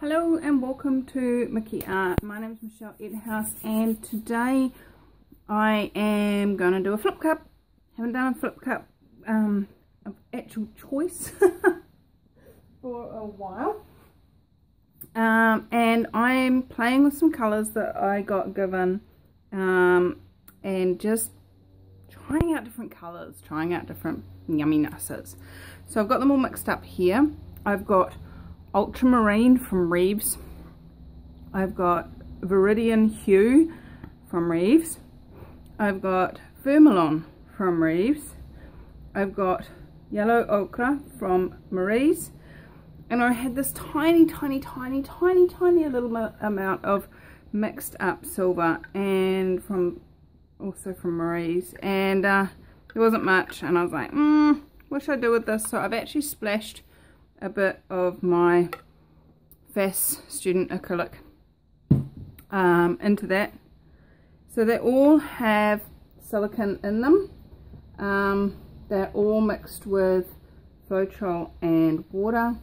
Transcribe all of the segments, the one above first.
Hello and welcome to Mickey Art. My name is Michelle Edhouse and today I am going to do a flip cup. Haven't done a flip cup of actual choice for a while. And I'm playing with some colours that I got given and just trying out different colours, trying out different yumminesses. So I've got them all mixed up here. I've got Ultramarine from Reeves. I've got Viridian Hue from Reeves. I've got Vermilion from Reeves. I've got Yellow Ochre from Marie's. And I had this tiny little amount of mixed up silver and also from Marie's. And there wasn't much, and I was like, what should I do with this? So I've actually splashed a bit of my FAS student acrylic into that. So they all have silicone in them. They're all mixed with Floetrol and water.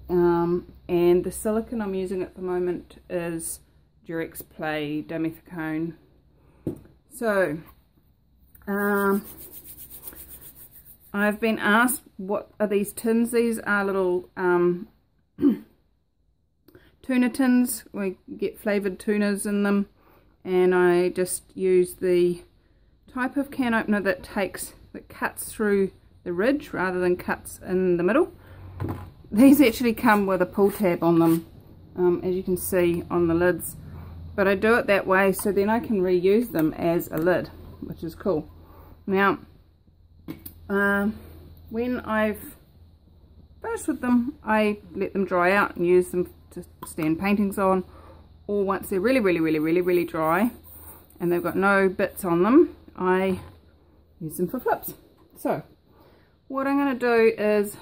And the silicone I'm using at the moment is Durex Play dimethicone. So I've been asked, what are these tins? These are little tuna tins. We get flavoured tunas in them, and I just use the type of can opener that cuts through the ridge rather than cuts in the middle. These actually come with a pull tab on them, as you can see on the lids, but I do it that way so then I can reuse them as a lid, which is cool. Now when I've finished with them, I let them dry out and use them to stand paintings on, or once they're really dry and they've got no bits on them, I use them for flips. So what I'm going to do is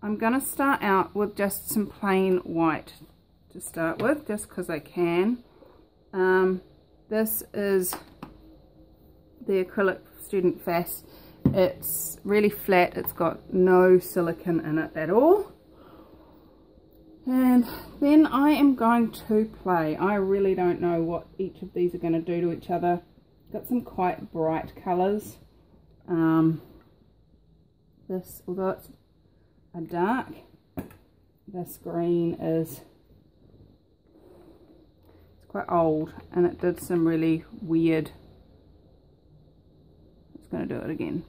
I'm going to start out with just some plain white to start with, just because I can. This is the acrylic student FAS. It's really flat, it's got no silicone in it at all. And then I am going to play. I really don't know what each of these are going to do to each other. Got some quite bright colours. This, although it's a dark, this green is quite old, and it did some really weird. It's going to do it again.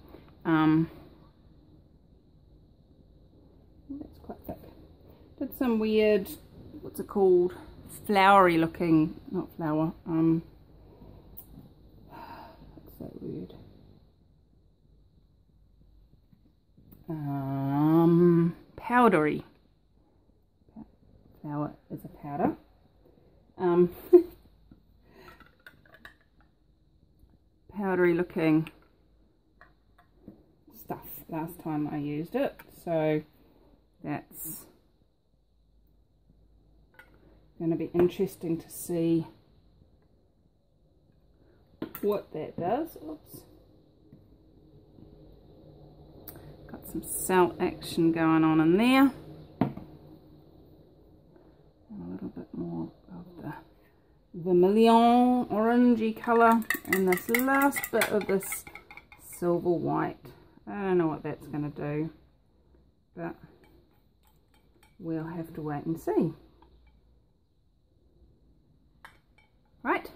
That's quite thick. Did some weird, what's it called, flowery looking, not flower, that's so weird. Powdery. Flower is a powder. Powdery looking stuff last time I used it, so that's going to be interesting to see what that does. Oops. Got some cell action going on in there. And a little bit more of the vermilion orangey colour, and this last bit of this silver white. I don't know what that's going to do, but we'll have to wait and see. Right,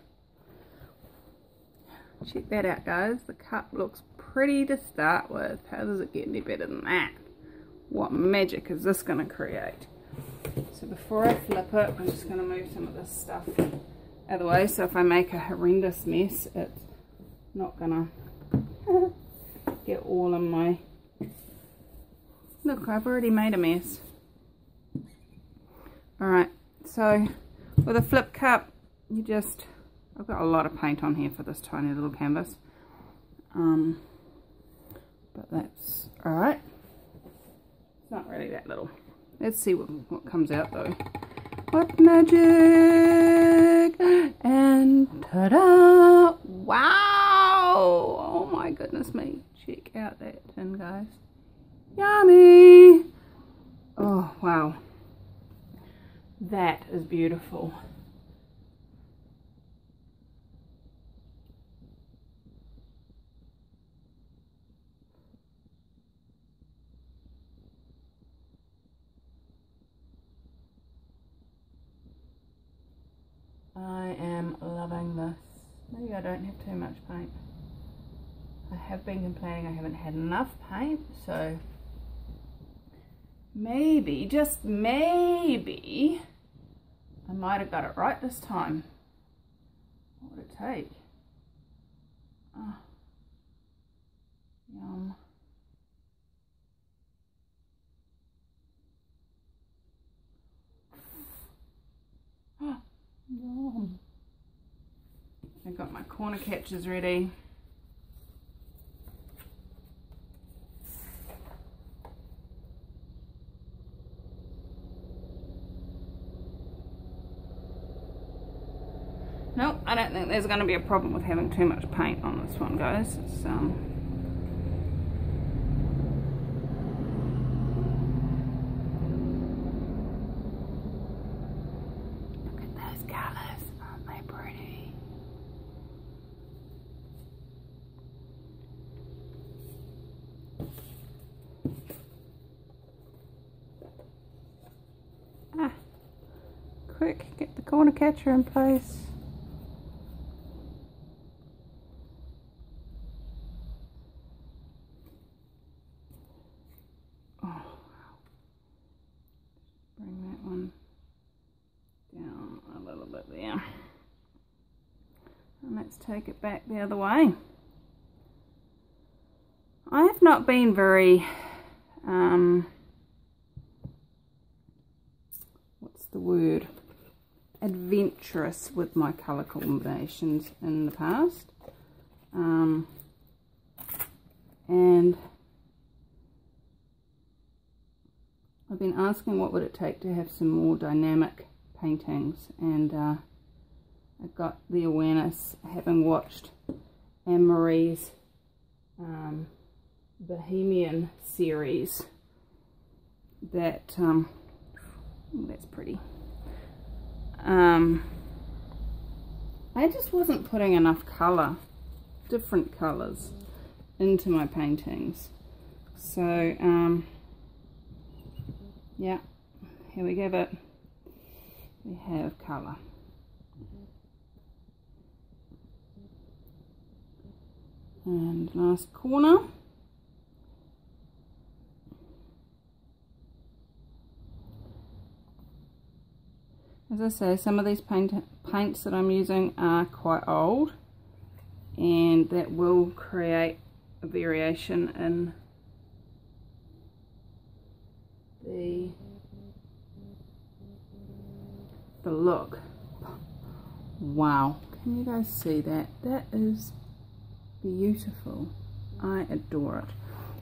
check that out, guys. The cup looks pretty to start with. How does it get any better than that? What magic is this going to create? So before I flip it, I'm just going to move some of this stuff out of the way, so if I make a horrendous mess, it's not going to get all in my... Look, I've already made a mess. Alright, so with a flip cup, you just... I've got a lot of paint on here for this tiny little canvas. But that's alright. It's not really that little. Let's see what comes out though. What magic! And ta-da! Wow! Oh my goodness me. Check out that tin, guys. Yummy! Oh, wow. That is beautiful. I am loving this. Maybe I don't have too much paint. I have been complaining I haven't had enough paint, so maybe, just maybe, I might have got it right this time. What would it take? Oh, yum. Oh, yum. I've got my corner catches ready. Nope, I don't think there's going to be a problem with having too much paint on this one, guys. It's, look at those colours, aren't they pretty? Ah, quick, get the corner catcher in place. Take it back the other way. I have not been very what's the word, adventurous with my colour combinations in the past, and I've been asking what would it take to have some more dynamic paintings, and I got the awareness, having watched Annemarie's Bohemian series, that oh, that's pretty. I just wasn't putting enough colour, different colours, into my paintings. So yeah, here we give it. We have colour. And last corner. As I say, some of these paints that I'm using are quite old, and that will create a variation in the look. Wow, can you guys see that? That is beautiful. I adore it.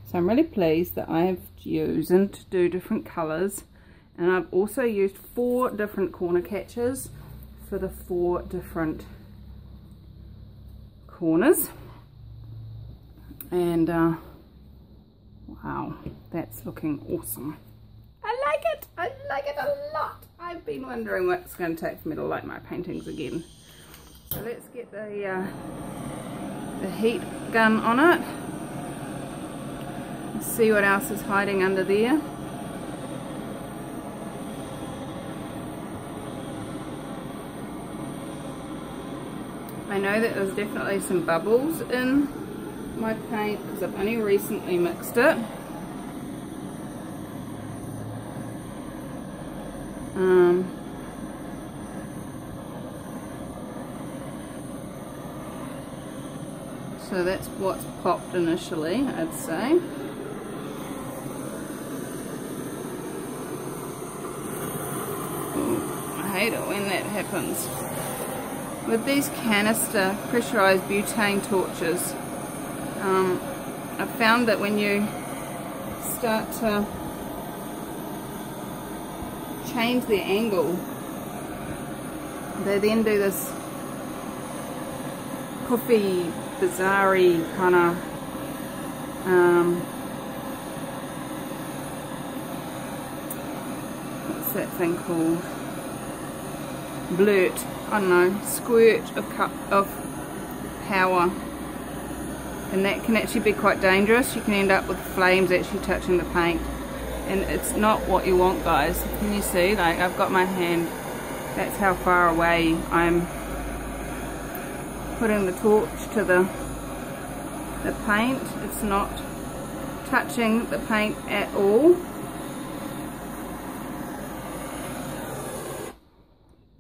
So I'm really pleased that I've chosen to do different colours, and I've also used 4 different corner catches for the 4 different corners, and wow, that's looking awesome. I like it a lot. I've been wondering what it's going to take for me to like my paintings again. So let's get the heat gun on it. Let's see what else is hiding under there. I know that there's definitely some bubbles in my paint because I've only recently mixed it. So that's what's popped initially, I'd say. Ooh, I hate it when that happens. With these canister pressurized butane torches, I've found that when you start to change the angle, they then do this puffy, bizarre kind of what's that thing called? blurt, I don't know, squirt of power, and that can actually be quite dangerous. You can end up with flames actually touching the paint, and it's not what you want, guys. Can you see? Like, I've got my hand, that's how far away I'm putting the torch to the paint. It's not touching the paint at all.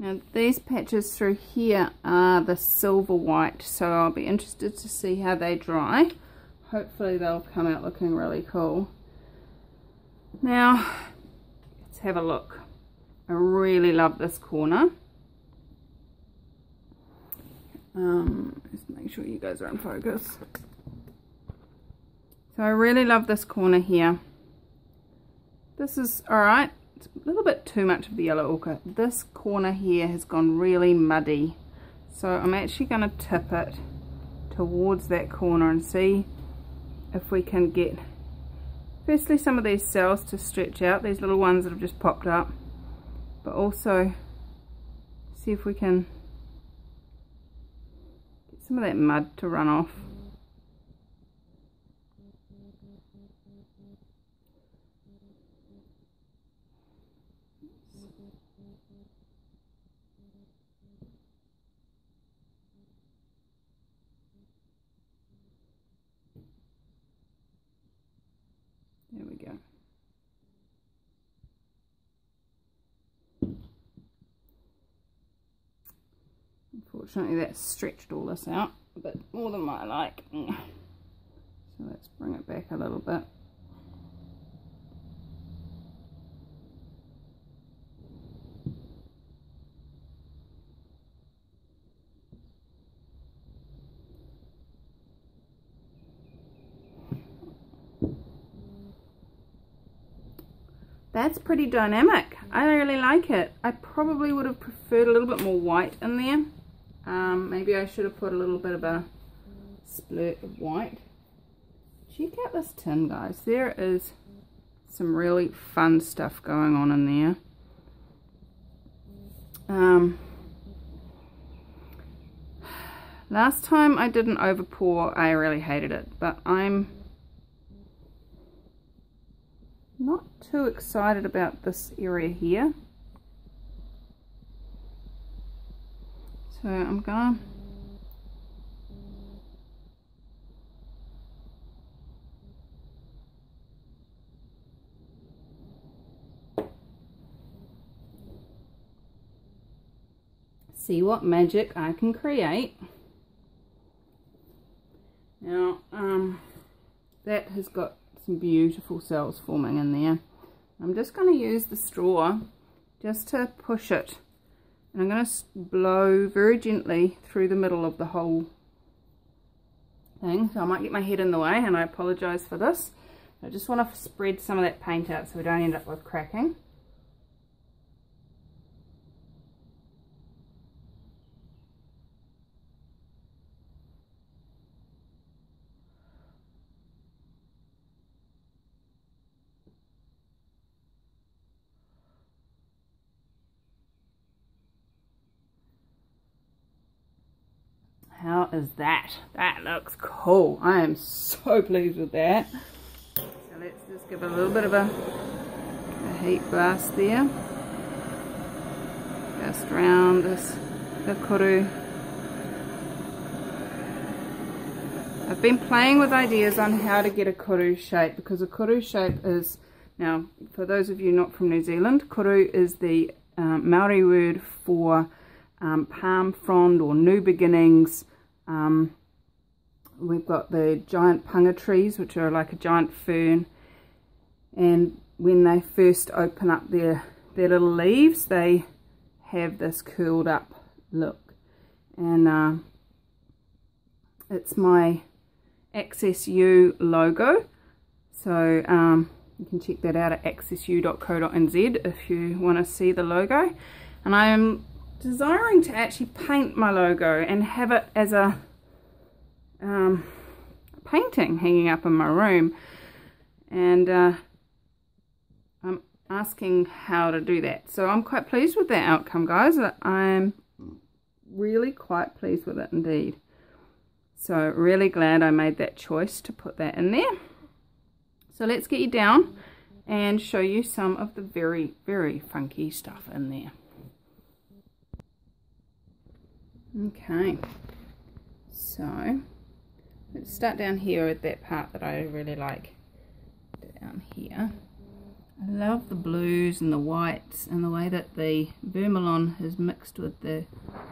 Now these patches through here are the silver white, so I'll be interested to see how they dry. Hopefully they'll come out looking really cool. Now let's have a look. I really love this corner. Just make sure you guys are in focus. So I really love this corner here. This is alright. It's a little bit too much of the yellow ochre. This corner here has gone really muddy, so I'm actually going to tip it towards that corner and see if we can get firstly some of these cells to stretch out, these little ones that have just popped up, but also see if we can get some of that mud to run off. There we go. Unfortunately, that's stretched all this out a bit more than I like. So let's bring it back a little bit. That's pretty dynamic. I really like it. I probably would have preferred a little bit more white in there. Maybe I should have put a little bit of a splurt of white. Check out this tin, guys. There is some really fun stuff going on in there. Last time I didn't overpour. I really hated it, but I'm not too excited about this area here. So I'm gonna see what magic I can create. Now that has got some beautiful cells forming in there. I'm just going to use the straw just to push it, and I'm going to blow very gently through the middle of the whole thing. So I might get my head in the way, and I apologize for this. I just want to spread some of that paint out so we don't end up with cracking. How is that? That looks cool. I am so pleased with that. So let's just give a little bit of a heat blast there. Just around the koru. I've been playing with ideas on how to get a koru shape, because a koru shape is, now for those of you not from New Zealand, koru is the Maori word for palm frond or new beginnings. We've got the giant panga trees, which are like a giant fern, and when they first open up their little leaves, they have this curled up look, and it's my Access U logo, so you can check that out at accessu.co.nz if you want to see the logo. And I am desiring to actually paint my logo and have it as a painting hanging up in my room, and I'm asking how to do that. So I'm quite pleased with that outcome, guys. I'm really quite pleased with it indeed. So really glad I made that choice to put that in there. So let's get you down and show you some of the very, very funky stuff in there. Okay, so let's start down here with that part that I really like. Down here, I love the blues and the whites and the way that the vermilion has mixed with the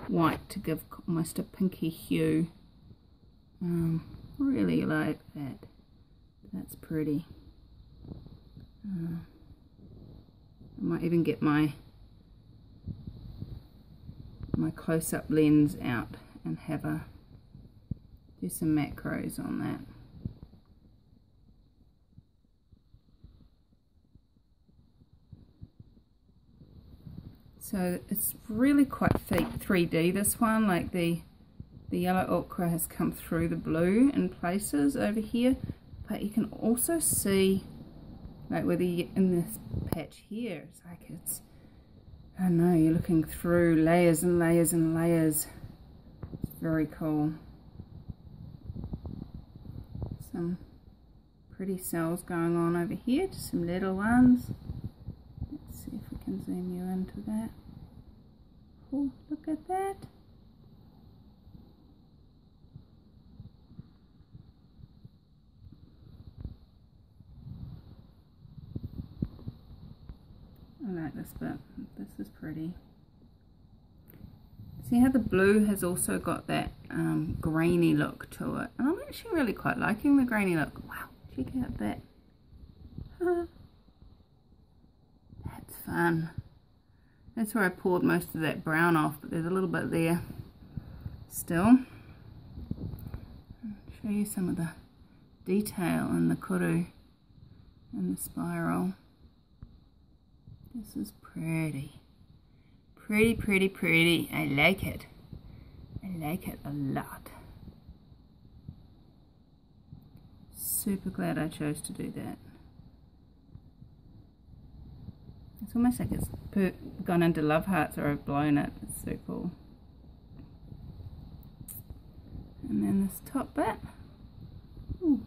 white to give almost a pinky hue. Really like that. That's pretty. I might even get my close-up lens out and do some macros on that. So it's really quite 3D, this one. Like the yellow ochre has come through the blue in places over here, but you can also see, like whether you in this patch here, it's like I don't know, you're looking through layers and layers and layers. It's very cool. Some pretty cells going on over here, just some little ones. Let's see if we can zoom you into that. Oh, look at that. I like this bit. This is pretty. See how the blue has also got that grainy look to it. And I'm actually really quite liking the grainy look. Wow, check out that. That's fun. That's where I poured most of that brown off, but there's a little bit there still. I'll show you some of the detail in the koru and the spiral. This is pretty. Pretty, pretty, pretty. I like it. I like it a lot. Super glad I chose to do that. It's almost like it's gone into love hearts or I've blown it. It's so cool. And then this top bit. Ooh.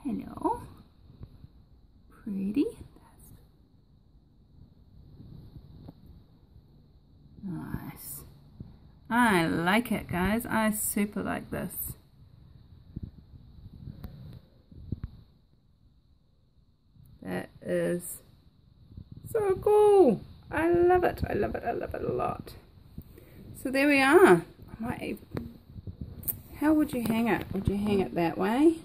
Hello. Pretty. Nice. I like it, guys. I super like this. That is so cool. I love it. I love it. I love it a lot. So there we are. How would you hang it? Would you hang it that way?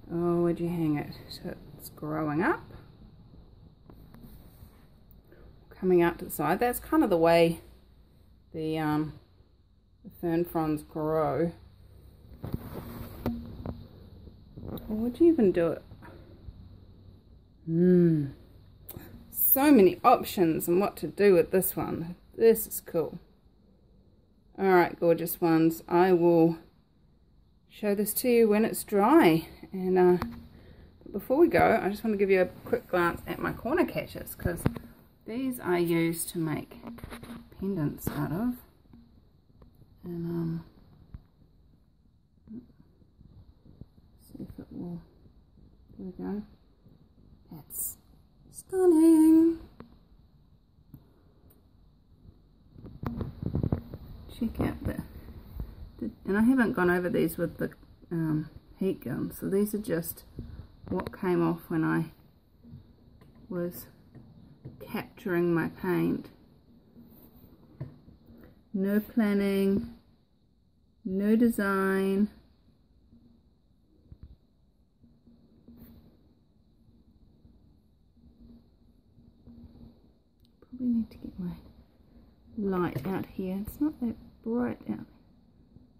Or would you hang it so it's growing up? Coming out to the side. That's kind of the way the fern fronds grow. Or would you even do it? So many options on what to do with this one. This is cool. Alright, gorgeous ones. I will show this to you when it's dry. And before we go, I just want to give you a quick glance at my corner catches, because these I use to make pendants out of. And see if it will. There we go. That's stunning. Check out and I haven't gone over these with the heat gun, so these are just what came off when I was capturing my paint. No planning, no design. Probably need to get my light out here. It's not that bright out.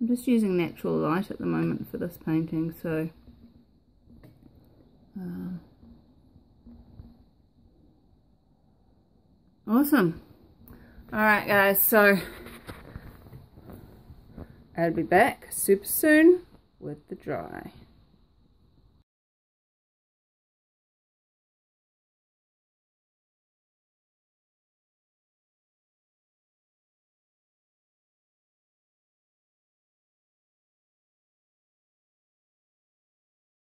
I'm just using natural light at the moment for this painting, so awesome. Alright guys, so I'll be back super soon with the dry.